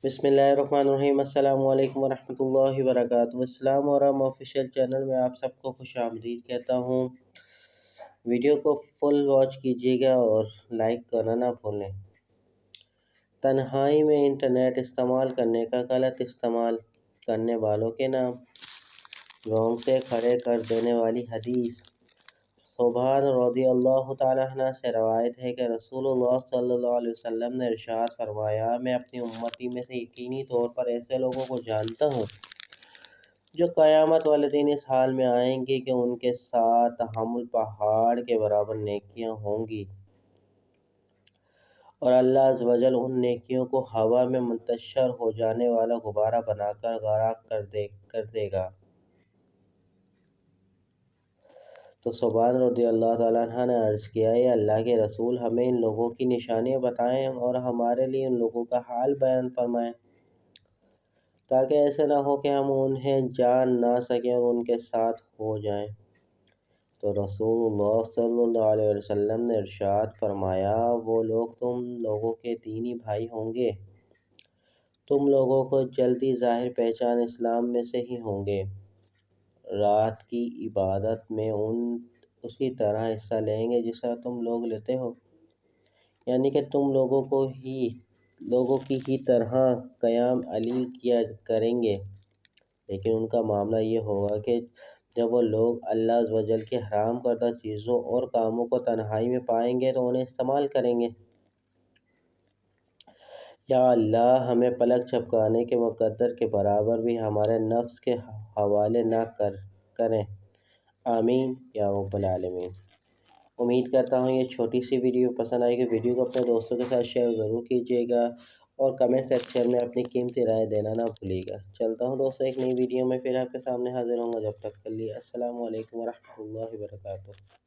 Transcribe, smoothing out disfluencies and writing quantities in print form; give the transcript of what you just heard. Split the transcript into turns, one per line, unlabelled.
بسم اللہ الرحمن الرحیم۔ السلام علیکم ورحمۃ اللہ وبرکاتہ۔ اسلام اور ہم آفیشیل چینل میں آپ سب کو خوش آمدید کہتا ہوں۔ ویڈیو کو فل واچ کیجیے گا اور لائک کرنا نہ بھولیں۔ تنہائی میں انٹرنیٹ استعمال کرنے کا غلط استعمال کرنے والوں کے نام، رونگٹے کھڑے کر دینے والی حدیث۔ ثوبان رضی اللہ تعالیٰ عنہ سے روایت ہے کہ رسول اللہ صلی اللہ علیہ وسلم نے ارشاد فرمایا، میں اپنی امتی میں سے یقینی طور پر ایسے لوگوں کو جانتا ہوں جو قیامت والے دن اس حال میں آئیں گے کہ ان کے ساتھ تحمل پہاڑ کے برابر نیکیاں ہوں گی، اور اللہ عز و جل ان نیکیوں کو ہوا میں منتشر ہو جانے والا غبارہ بنا کر غرق کر دے گا۔ تو ثوبان رضی اللہ تعالیٰ عنہ نے عرض کیا، اے اللہ کے رسول، ہمیں ان لوگوں کی نشانیاں بتائیں اور ہمارے لیے ان لوگوں کا حال بیان فرمائیں، تاکہ ایسے نہ ہو کہ ہم انہیں جان نہ سکیں اور ان کے ساتھ ہو جائیں۔ تو رسول اللہ صلی اللہ علیہ وسلم نے ارشاد فرمایا، وہ لوگ تم لوگوں کے دینی بھائی ہوں گے، تم لوگوں کو جلدی ظاہر پہچان اسلام میں سے ہی ہوں گے، رات کی عبادت میں اسی طرح حصہ لیں گے جس طرح تم لوگ لیتے ہو، یعنی کہ تم لوگوں کی ہی طرح قیام اللیل کیا کریں گے، لیکن ان کا معاملہ یہ ہوگا کہ جب وہ لوگ اللہ عز و جل کی حرام کردہ چیزوں اور کاموں کو تنہائی میں پائیں گے تو انہیں استعمال کریں گے۔ یا اللہ، ہمیں پلک جھپکانے کے مقدر کے برابر بھی ہمارے نفس کے حوالے نہ کریں، آمین یا رب العالمین۔ امید کرتا ہوں یہ چھوٹی سی ویڈیو پسند آئے گی۔ ویڈیو کو اپنے دوستوں کے ساتھ شیئر ضرور کیجیے گا اور کمنٹ سیکشن میں اپنی قیمتی رائے دینا نہ بھولیے گا۔ چلتا ہوں دوستوں، ایک نئی ویڈیو میں پھر آپ کے سامنے حاضر ہوں گا۔ جب تک کے لیے السلام علیکم ورحمۃ اللہ وبرکاتہ۔